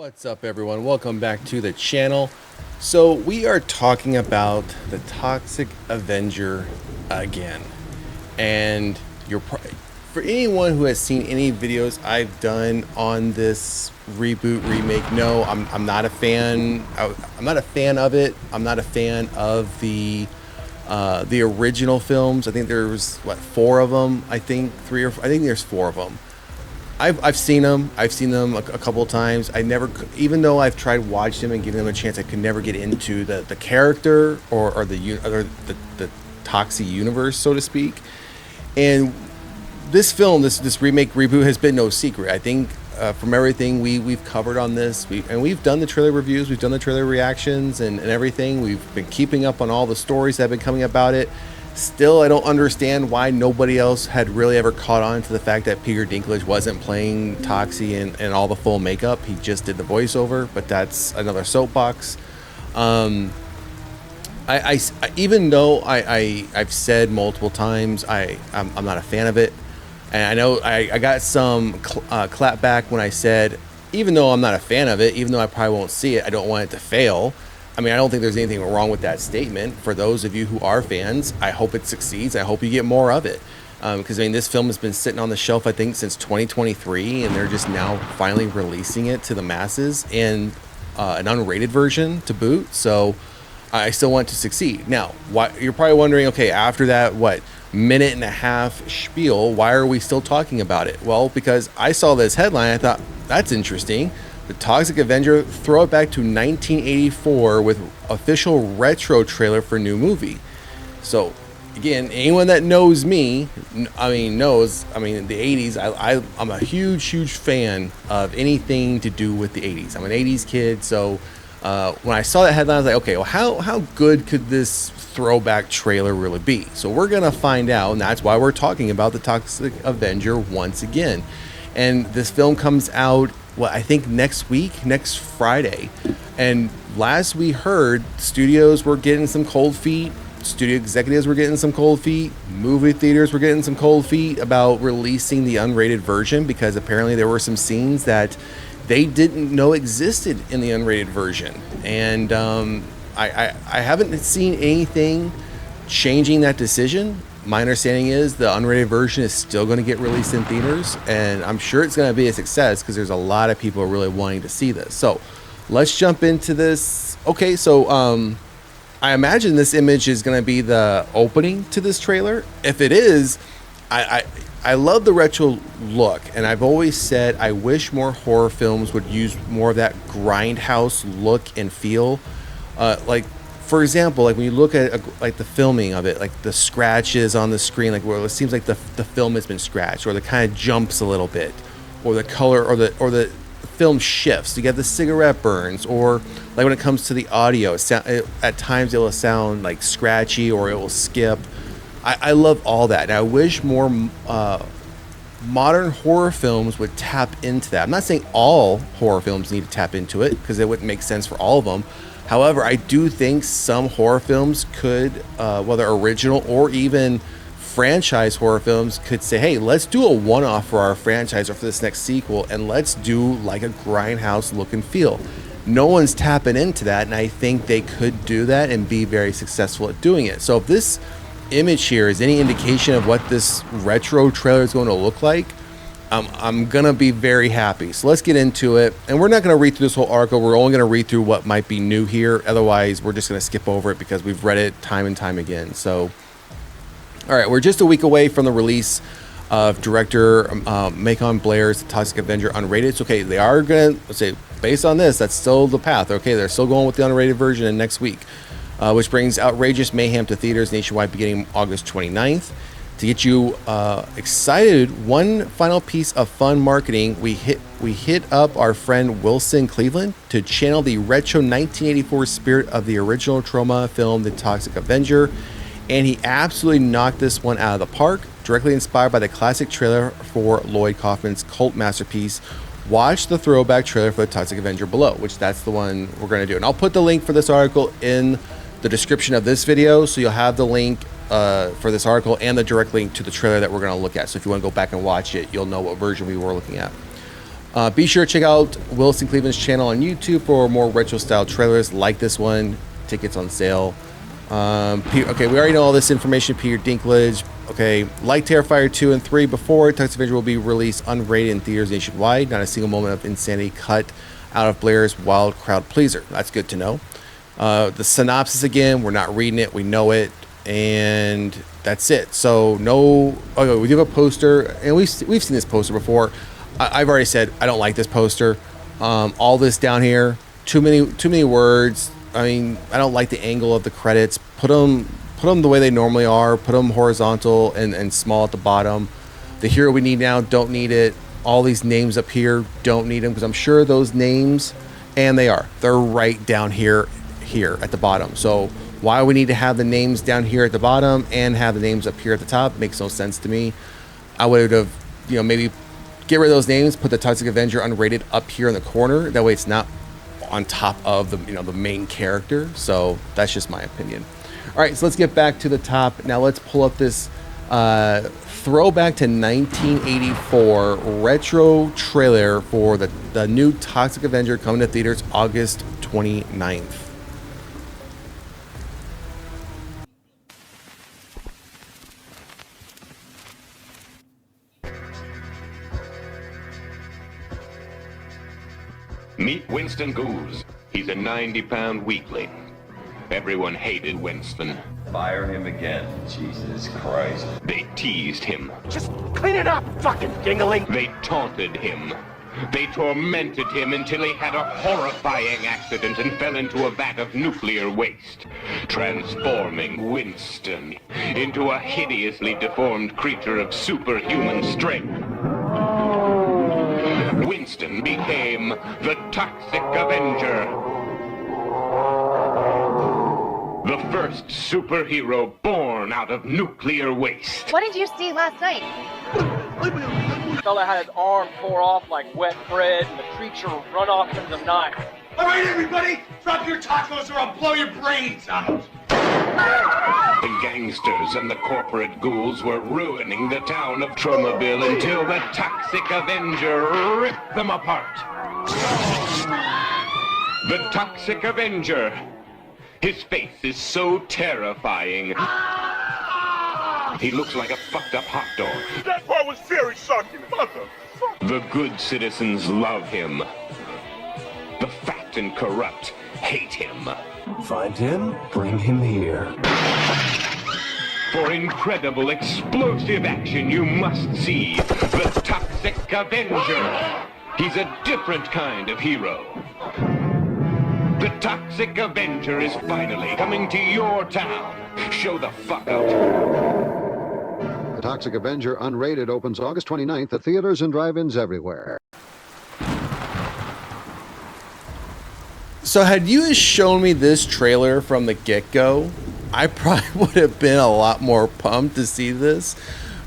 What's up, everyone? Welcome back to the channel. So we are talking about the Toxic Avenger again, and for anyone who has seen any videos I've done on this reboot remake, no, I'm not a fan. I'm not a fan of it. I'm not a fan of the original films. I think there's four of them. I think there's four of them. I've seen them. I've seen them a couple of times. I never, even though I've tried watching them and giving them a chance, I could never get into the character or the Toxic universe, so to speak. And this film, this remake reboot, has been no secret. I think from everything we've covered on this, we've done the trailer reviews, we've done the trailer reactions, and everything. We've been keeping up on all the stories that have been coming about it. Still, I don't understand why nobody else had really ever caught on to the fact that Peter Dinklage wasn't playing Toxie and all the full makeup. He just did the voiceover, but that's another soapbox. I even though I've said multiple times I'm not a fan of it, and I know I got some clap back when I said, even though I'm not a fan of it, even though I probably won't see it, I don't want it to fail. I mean, I don't think there's anything wrong with that statement. For those of you who are fans, I hope it succeeds. I hope you get more of it. Because, I mean, this film has been sitting on the shelf, I think, since 2023, and they're just now finally releasing it to the masses in an unrated version to boot. So I still want it to succeed. Now, you're probably wondering, okay, after that, minute and a half spiel, why are we still talking about it? Well, because I saw this headline, I thought, that's interesting. The Toxic Avenger, throw it back to 1984 with official retro trailer for new movie. So, again, anyone that knows me, knows the 80s. I'm a huge fan of anything to do with the 80s. I'm an 80s kid, so when I saw that headline, I was like, okay, well, how good could this throwback trailer really be? So we're gonna find out, and that's why we're talking about the Toxic Avenger once again. And this film comes out, I think next Friday. And last we heard, studios were getting some cold feet. Studio executives were getting some cold feet. Movie theaters were getting some cold feet about releasing the unrated version, because apparently there were some scenes that they didn't know existed in the unrated version. And I haven't seen anything changing that decision. My understanding is the unrated version is still going to get released in theaters, and I'm sure it's going to be a success because there's a lot of people really wanting to see this. So let's jump into this. Okay, so I imagine this image is going to be the opening to this trailer. If it is, I love the retro look, and I've always said I wish more horror films would use more of that grindhouse look and feel. For example, when you look at the filming of it, the scratches on the screen, where it seems like the film has been scratched, or the kind of jumps a little bit, or the color, or the film shifts. You get the cigarette burns, or when it comes to the audio, at times it will sound scratchy, or it will skip. I love all that, and I wish more modern horror films would tap into that. I'm not saying all horror films need to tap into it, because it wouldn't make sense for all of them. However, I do think some horror films could, whether original or even franchise horror films, could say, hey, let's do a one-off for our franchise or for this next sequel, and let's do a grindhouse look and feel. No one's tapping into that, and I think they could do that and be very successful at doing it. So if this image here is any indication of what this retro trailer is going to look like, I'm gonna be very happy. So let's get into it, and we're not gonna read through this whole article. We're only gonna read through what might be new here. Otherwise, we're just gonna skip over it because we've read it time and time again. So, all right, we're just a week away from the release of director Macon Blair's Toxic Avenger unrated. So, okay, they are gonna say, based on this, that's still the path. Okay, they're still going with the unrated version in next week, which brings outrageous mayhem to theaters nationwide beginning August 29th. To get you excited, one final piece of fun marketing, we hit up our friend Wilson Cleveland to channel the retro 1984 spirit of the original Troma film, The Toxic Avenger, and he absolutely knocked this one out of the park. Directly inspired by the classic trailer for Lloyd Kaufman's cult masterpiece, watch the throwback trailer for The Toxic Avenger below, which that's the one we're going to do. And I'll put the link for this article in the description of this video, so you'll have the link for this article and the direct link to the trailer that we're going to look at. So if you want to go back and watch it, you'll know what version we were looking at. Be sure to check out Wilson Cleveland's channel on YouTube for more retro style trailers like this one. Tickets on sale. Okay, we already know all this information. Peter Dinklage. Okay, like Terrifier 2 and 3 before, Toxic Avenger will be released unrated in theaters nationwide. Not a single moment of insanity cut out of Blair's wild crowd pleaser. That's good to know. The synopsis again, we're not reading it, we know it, and that's it. So no, okay, we do have a poster, and we've seen this poster before. I've already said I don't like this poster. All this down here, too many words. I mean, I don't like the angle of the credits. Put them the way they normally are. Put them horizontal and small at the bottom. The hero we need now, don't need it. All these names up here, don't need them, because I'm sure those names, and they're right down here at the bottom. So why we need to have the names down here at the bottom and have the names up here at the top makes no sense to me. I would have, maybe get rid of those names, put the Toxic Avenger unrated up here in the corner. That way it's not on top of the main character. So that's just my opinion. All right, so let's get back to the top. Now let's pull up this throwback to 1984 retro trailer for the new Toxic Avenger coming to theaters August 29th. Meet Winston Goose. He's a 90-pound weakling. Everyone hated Winston. Fire him again. Jesus Christ. They teased him. Just clean it up, fucking dingling. They taunted him. They tormented him until he had a horrifying accident and fell into a vat of nuclear waste, transforming Winston into a hideously deformed creature of superhuman strength. Winston became the Toxic Avenger. The first superhero born out of nuclear waste. What did you see last night? The fella had his arm tore off like wet bread, and the creature run off into the night. All right, everybody, drop your tacos or I'll blow your brains out. The gangsters and the corporate ghouls were ruining the town of Tromaville until the Toxic Avenger ripped them apart. The Toxic Avenger. His face is so terrifying. He looks like a fucked up hot dog. That part was very shocking, mother. The good citizens love him. The fat and corrupt hate him. Find him, bring him here. For incredible explosive action, you must see the Toxic Avenger. He's a different kind of hero. The Toxic Avenger is finally coming to your town. Show the fuck out. The Toxic Avenger Unrated opens August 29th at theaters and drive-ins everywhere. So had you shown me this trailer from the get-go, I probably would have been a lot more pumped to see this,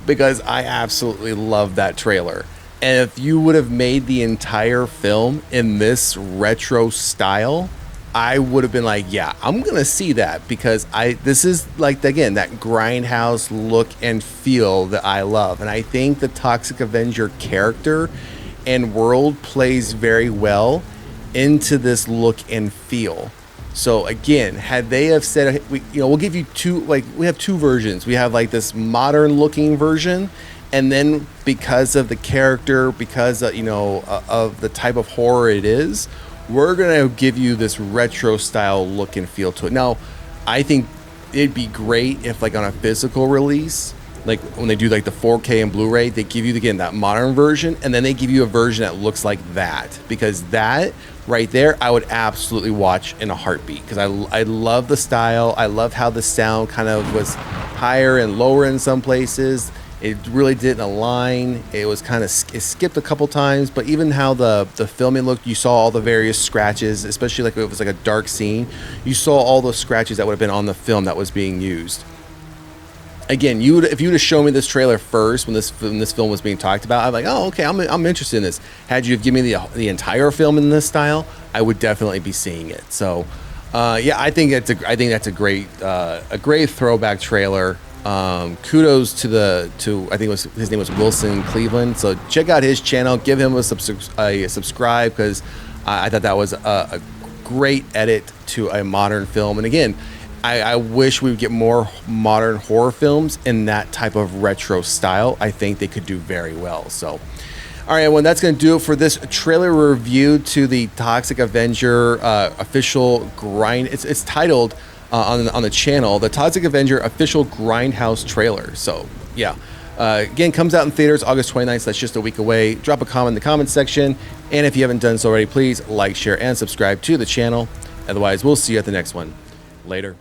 because I absolutely love that trailer. And if you would have made the entire film in this retro style, I would have been like, yeah, I'm gonna see that, because this is like, again, that grindhouse look and feel that I love. And I think the Toxic Avenger character and world plays very well into this look and feel. So again, had they have said, we'll give you we have two versions. We have like this modern looking version, and then because of the character, because of the type of horror it is, we're gonna give you this retro style look and feel to it. Now, I think it'd be great if, like, on a physical release, like when they do like the 4K and Blu-ray, they give you again that modern version, and then they give you a version that looks like that, because that right there I would absolutely watch in a heartbeat, because I love the style. I love how the sound kind of was higher and lower in some places. It really didn't align. It was kind of, it skipped a couple times, but even how the filming looked, you saw all the various scratches, especially like if it was like a dark scene, you saw all those scratches that would have been on the film that was being used. Again, if you would have shown me this trailer first when this film was being talked about, I'm like, oh, okay, I'm interested in this. Had you have given me the entire film in this style, I would definitely be seeing it. So, yeah, I think that's a great throwback trailer. Kudos to I think his name was Wilson Cleveland. So check out his channel, give him a subscribe, because I thought that was a great edit to a modern film. And again, I wish we would get more modern horror films in that type of retro style. I think they could do very well. So, all right, everyone, that's going to do it for this trailer review to the Toxic Avenger official grind. It's titled on the channel, the Toxic Avenger official Grindhouse trailer. So, yeah. Again, comes out in theaters August 29th, so that's just a week away. Drop a comment in the comments section. And if you haven't done so already, please like, share, and subscribe to the channel. Otherwise, we'll see you at the next one. Later.